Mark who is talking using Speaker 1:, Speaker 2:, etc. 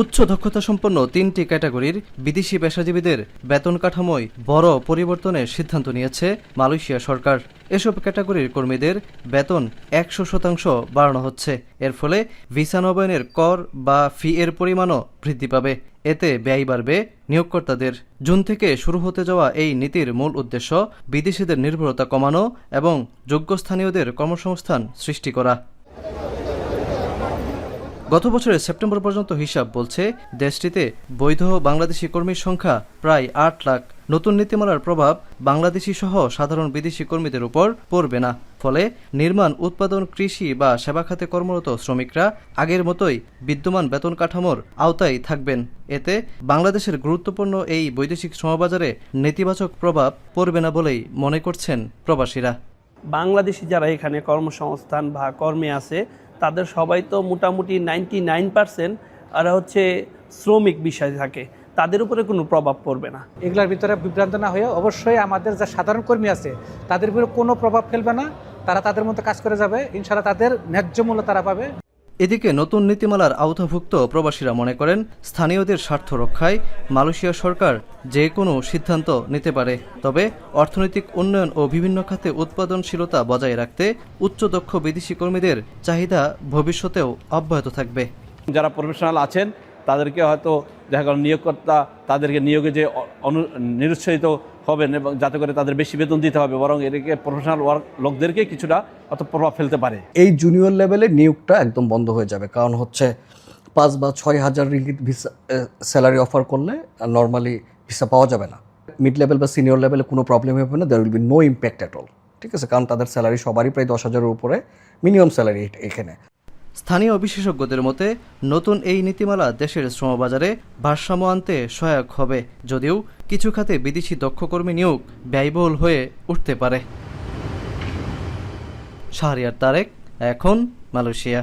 Speaker 1: উচ্চ দক্ষতা সম্পন্ন ৩টি ক্যাটাগরির বিদেশি পেশাজীবীদের বেতন কাঠামোয় বড় পরিবর্তনের সিদ্ধান্ত নিয়েছে মালয়েশিয়া সরকার। এসব ক্যাটাগরির কর্মীদের বেতন ১০০% বাড়ানো হচ্ছে। এর ফলে ভিসা নবায়নের কর বা ফি এর পরিমাণও বৃদ্ধি পাবে। এতে ব্যয় বাড়বে নিয়োগকর্তাদের। জুন থেকে শুরু হতে যাওয়া এই নীতির মূল উদ্দেশ্য বিদেশিদের নির্ভরতা কমানো এবং যোগ্য স্থানীয়দের কর্মসংস্থান সৃষ্টি করা। গত বছরের সেপ্টেম্বর পর্যন্ত হিসাব বলছে দেশটিতে বৈধ বাংলাদেশি কর্মীর সংখ্যা প্রায় ৮ লাখ। নতুন নীতিমালার প্রভাব বাংলাদেশি সহ সাধারণ বিদেশি কর্মীদের উপর পড়বে না। ফলে নির্মাণ, উৎপাদন, কৃষি বা সেবা খাতে কর্মরত শ্রমিকরা আগের মতোই বিদ্যমান বেতন কাঠামোর আওতায় থাকবেন। এতে বাংলাদেশের গুরুত্বপূর্ণ এই বৈদেশিক শ্রমবাজারে নেতিবাচক প্রভাব পড়বে না বলেই মনে করছেন প্রবাসীরা।
Speaker 2: বাংলাদেশি যারা এখানে কর্মসংস্থান বা কর্মে আছে তাদের সবাই তো মোটামুটি 99% আর শ্রমিক বিষয় থাকে, তাদের উপরে কোনো প্রভাব পড়বে না।
Speaker 3: এগুলোর ভিতরে বিভ্রান্ত না হয়ে অবশ্যই আমাদের যা সাধারণ কর্মী আছে তাদের উপরে কোনো প্রভাব ফেলবে না। তারা তাদের মতো কাজ করে যাবে, ইনশাআল্লাহ তাদের ন্যায্য মূল্য তারা পাবে।
Speaker 1: এদিকে নতুন নীতিমালার আওতাভুক্ত প্রবাসীরা মনে করেন স্থানীয়দের স্বার্থ রক্ষায় মালয়েশিয়া সরকার যে কোনো সিদ্ধান্ত নিতে পারে। তবে অর্থনৈতিক উন্নয়ন ও বিভিন্ন খাতে উৎপাদনশীলতা বজায় রাখতে উচ্চদক্ষ বিদেশি কর্মীদের চাহিদা ভবিষ্যতেও অব্যাহত থাকবে।
Speaker 4: যারা প্রফেশনাল আছেন তাদেরকে হয়তো দেখা গেল নিয়োগকর্তা তাদেরকে নিয়োগে যে নিরুৎসাহিত হবেন এবং যাতে করে তাদের বেশি বেতন দিতে হবে, বরং এদিকে প্রফেশনাল লোকদেরকে কিছুটা অত প্রভাব ফেলতে পারে।
Speaker 5: এই জুনিয়র লেভেলে নিয়োগটা একদম বন্ধ হয়ে যাবে, কারণ 5 বা 6 হাজার রিঙ্গিত ভিসা স্যালারি অফার করলে নর্মালি ভিসা পাওয়া যাবে না। মিড লেভেল বা সিনিয়র লেভেলে কোনো প্রবলেম হবে না, there will be no impact at all. ঠিক আছে, কারণ তাদের স্যালারি সবারই প্রায় 10,000-এর উপরে মিনিমাম স্যালারি এখানে।
Speaker 1: স্থানীয় বিশেষজ্ঞদের মতে নতুন এই নীতিমালা দেশের শ্রমবাজারে ভারসাম্য আনতে সহায়ক হবে, যদিও কিছু খাতে বিদেশি দক্ষ কর্মী নিয়োগ ব্যয়বহুল হয়ে উঠতে পারে। শাহরিয়ার তারেক, এখন মালয়েশিয়া।